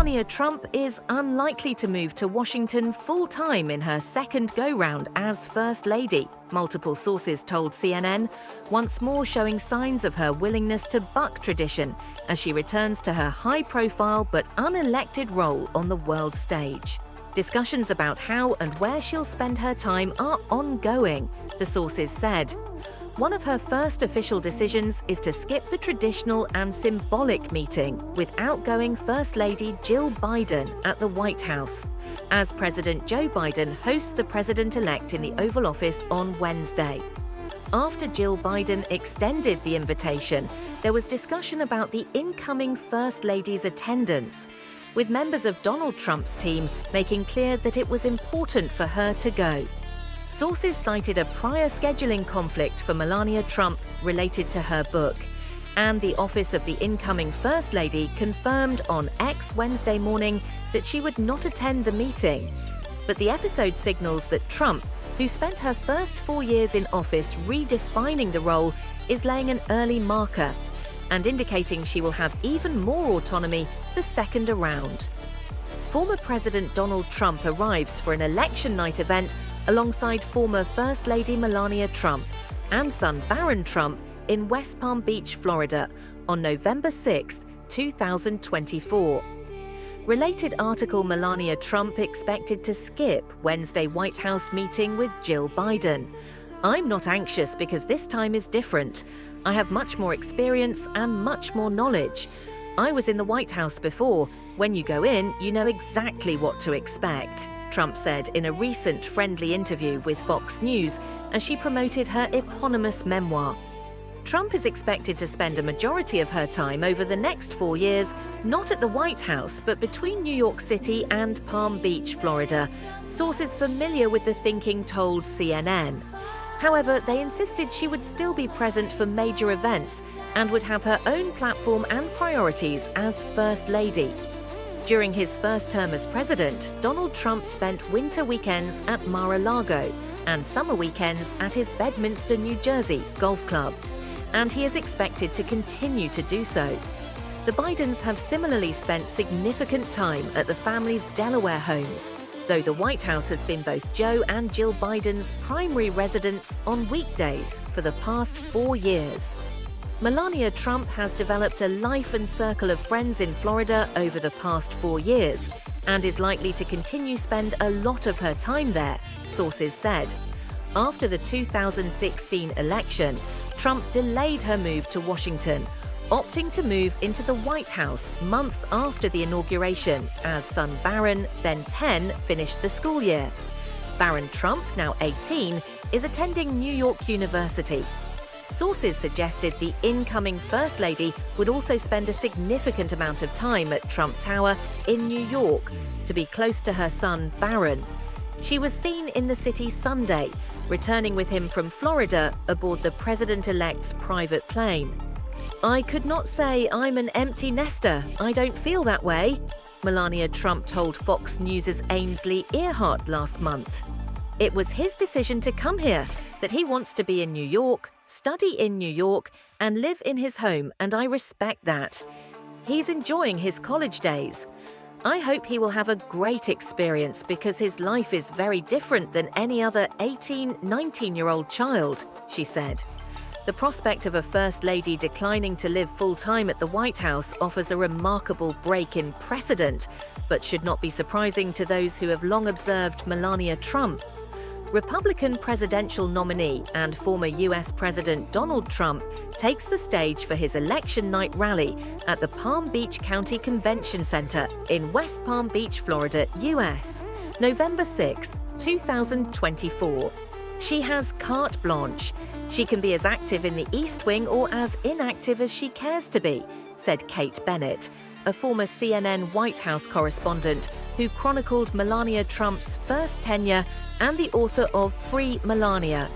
Melania Trump is unlikely to move to Washington full-time in her second go-round as First Lady, multiple sources told CNN, once more showing signs of her willingness to buck tradition as she returns to her high-profile but unelected role on the world stage. Discussions about how and where she'll spend her time are ongoing, the sources said. One of her first official decisions is to skip the traditional and symbolic meeting with outgoing First Lady Jill Biden at the White House, as President Joe Biden hosts the president-elect in the Oval Office on Wednesday. After Jill Biden extended the invitation, there was discussion about the incoming First Lady's attendance, with members of Donald Trump's team making clear that it was important for her to go. Sources cited a prior scheduling conflict for Melania Trump related to her book, and the office of the incoming First Lady confirmed on X Wednesday morning that she would not attend the meeting. But the episode signals that Trump, who spent her first 4 years in office redefining the role, is laying an early marker and indicating she will have even more autonomy the second around. Former President Donald Trump arrives for an election night event alongside former First Lady Melania Trump and son Barron Trump in West Palm Beach, Florida, on November 6, 2024. Related article: Melania Trump expected to skip Wednesday White House meeting with Jill Biden. "I'm not anxious because this time is different. I have much more experience and much more knowledge. I was in the White House before. When you go in, you know exactly what to expect," Trump said in a recent friendly interview with Fox News as she promoted her eponymous memoir. Trump is expected to spend a majority of her time over the next 4 years, not at the White House, but between New York City and Palm Beach, Florida, sources familiar with the thinking told CNN. However, they insisted she would still be present for major events and would have her own platform and priorities as First Lady. During his first term as president, Donald Trump spent winter weekends at Mar-a-Lago and summer weekends at his Bedminster, New Jersey golf club, and he is expected to continue to do so. The Bidens have similarly spent significant time at the family's Delaware homes, though the White House has been both Joe and Jill Biden's primary residence on weekdays for the past 4 years. Melania Trump has developed a life and circle of friends in Florida over the past 4 years and is likely to continue spend a lot of her time there, sources said. After the 2016 election, Trump delayed her move to Washington, opting to move into the White House months after the inauguration as son Barron, then 10, finished the school year. Barron Trump, now 18, is attending New York University. Sources suggested the incoming First Lady would also spend a significant amount of time at Trump Tower in New York to be close to her son Barron. She was seen in the city Sunday, returning with him from Florida aboard the president-elect's private plane. "I could not say I'm an empty nester. I don't feel that way," Melania Trump told Fox News' Ainsley Earhart last month. "It was his decision to come here, that he wants to be in New York, study in New York, and live in his home, and I respect that. He's enjoying his college days. I hope he will have a great experience because his life is very different than any other 18, 19-year-old child," she said. The prospect of a First Lady declining to live full-time at the White House offers a remarkable break in precedent, but should not be surprising to those who have long observed Melania Trump. Republican presidential nominee and former U.S. President Donald Trump takes the stage for his election night rally at the Palm Beach County Convention Center in West Palm Beach, Florida, U.S., November 6, 2024. She has carte blanche. She can be as active in the East Wing or as inactive as she cares to be, said Kate Bennett, a former CNN White House correspondent who chronicled Melania Trump's first tenure and the author of Free Melania.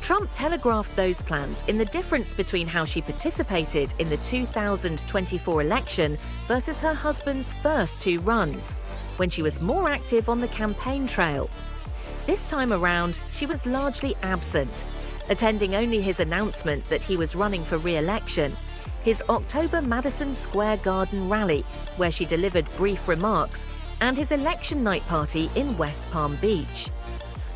Trump telegraphed those plans in the difference between how she participated in the 2024 election versus her husband's first 2 runs, when she was more active on the campaign trail. This time around, she was largely absent, attending only his announcement that he was running for re-election. his October Madison Square Garden rally, where she delivered brief remarks, and his election night party in West Palm Beach.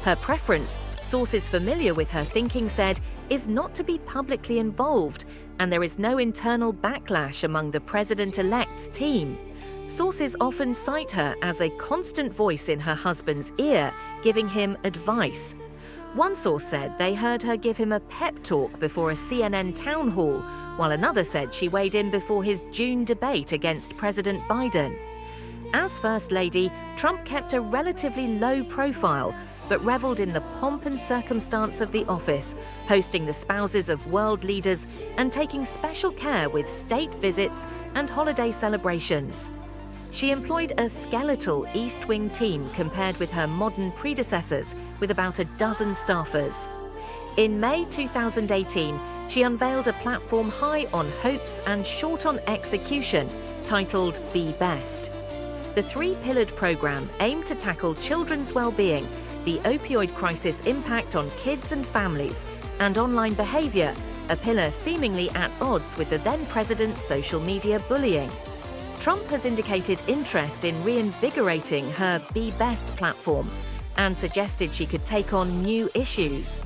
Her preference, sources familiar with her thinking said, is not to be publicly involved, and there is no internal backlash among the president-elect's team. Sources often cite her as a constant voice in her husband's ear, giving him advice. One source said they heard her give him a pep talk before a CNN town hall, while another said she weighed in before his June debate against President Biden. As First Lady, Trump kept a relatively low profile, but reveled in the pomp and circumstance of the office, hosting the spouses of world leaders and taking special care with state visits and holiday celebrations. She employed a skeletal East Wing team compared with her modern predecessors, with about a dozen staffers. In May 2018, she unveiled a platform high on hopes and short on execution, titled Be Best. The three-pillared program aimed to tackle children's well-being, the opioid crisis impact on kids and families, and online behavior, a pillar seemingly at odds with the then-president's social media bullying. Trump has indicated interest in reinvigorating her Be Best platform and suggested she could take on new issues.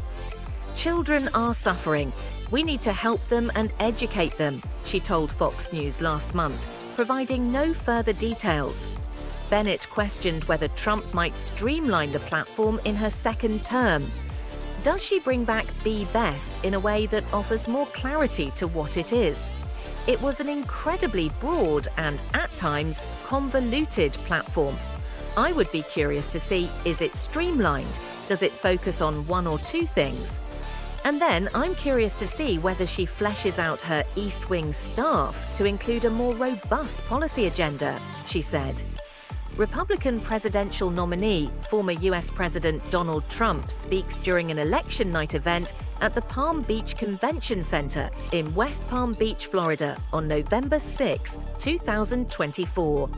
Children are suffering. We need to help them and educate them, she told Fox News last month, providing no further details. Bennett questioned whether Trump might streamline the platform in her second term. Does she bring back Be Best in a way that offers more clarity to what it is? It was an incredibly broad and, at times, convoluted platform. I would be curious to see, is it streamlined? Does it focus on one or two things? And then I'm curious to see whether she fleshes out her East Wing staff to include a more robust policy agenda, she said. Republican presidential nominee, former U.S. President Donald Trump, speaks during an election night event at the Palm Beach Convention Center in West Palm Beach, Florida, on November 6, 2024.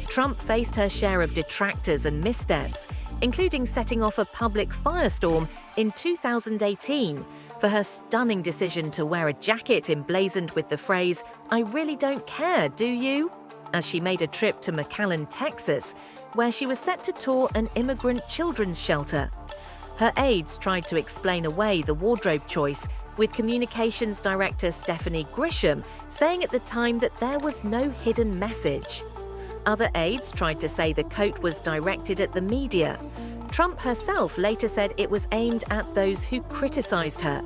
Trump faced her share of detractors and missteps, including setting off a public firestorm in 2018 for her stunning decision to wear a jacket emblazoned with the phrase, "I really don't care, do you?" as she made a trip to McAllen, Texas, where she was set to tour an immigrant children's shelter. Her aides tried to explain away the wardrobe choice, with communications director Stephanie Grisham saying at the time that there was no hidden message. Other aides tried to say the coat was directed at the media. Trump herself later said it was aimed at those who criticized her.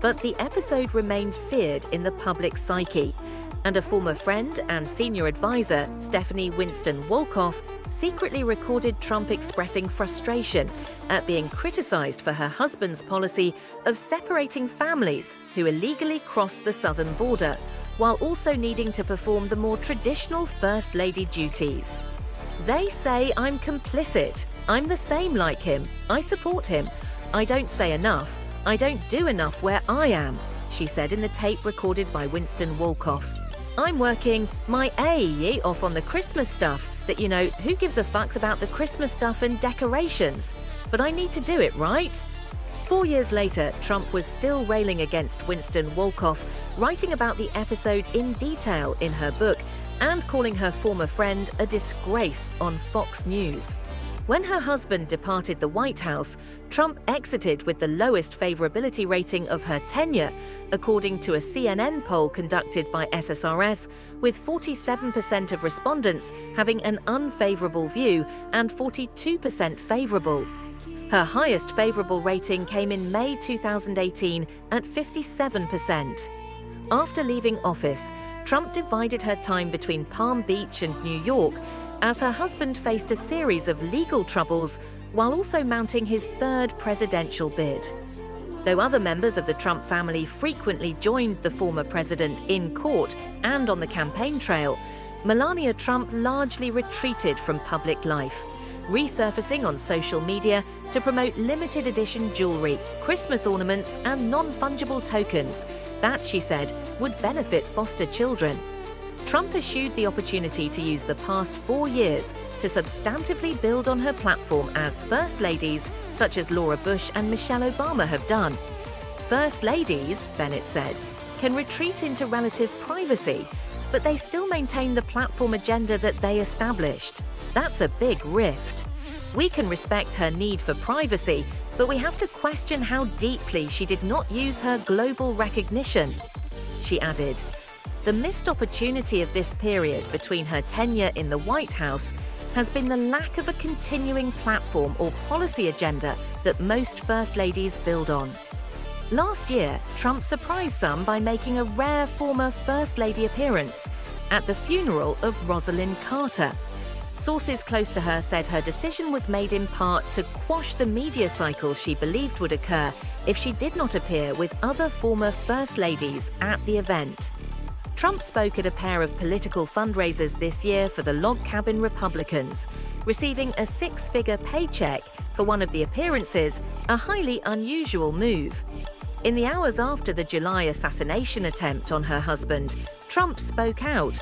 But the episode remained seared in the public psyche, and a former friend and senior advisor, Stephanie Winston Wolkoff, secretly recorded Trump expressing frustration at being criticized for her husband's policy of separating families who illegally crossed the southern border, while also needing to perform the more traditional First Lady duties. "They say I'm complicit. I'm the same like him. I support him. I don't say enough. I don't do enough where I am," she said in the tape recorded by Winston Wolkoff. "I'm working my A off on the Christmas stuff that, who gives a fucks about the Christmas stuff and decorations? But I need to do it, right?" 4 years later, Trump was still railing against Winston Wolkoff, writing about the episode in detail in her book and calling her former friend a disgrace on Fox News. When her husband departed the White House, Trump exited with the lowest favorability rating of her tenure, according to a CNN poll conducted by SSRS, with 47% of respondents having an unfavorable view and 42% favorable. Her highest favorable rating came in May 2018 at 57%. After leaving office, Trump divided her time between Palm Beach and New York as her husband faced a series of legal troubles while also mounting his third presidential bid. Though other members of the Trump family frequently joined the former president in court and on the campaign trail, Melania Trump largely retreated from public life, resurfacing on social media to promote limited edition jewelry, Christmas ornaments, and non-fungible tokens that, she said, would benefit foster children. Trump eschewed the opportunity to use the past 4 years to substantively build on her platform as First Ladies such as Laura Bush and Michelle Obama have done. First Ladies, Bennett said, can retreat into relative privacy, but they still maintain the platform agenda that they established. That's a big rift. We can respect her need for privacy, but we have to question how deeply she did not use her global recognition. She added, "The missed opportunity of this period between her tenure in the White House has been the lack of a continuing platform or policy agenda that most First Ladies build on." Last year, Trump surprised some by making a rare former First Lady appearance at the funeral of Rosalind Carter. Sources close to her said her decision was made in part to quash the media cycle she believed would occur if she did not appear with other former First Ladies at the event. Trump spoke at a pair of political fundraisers this year for the Log Cabin Republicans, receiving a six-figure paycheck for one of the appearances, a highly unusual move. In the hours after the July assassination attempt on her husband, Trump spoke out,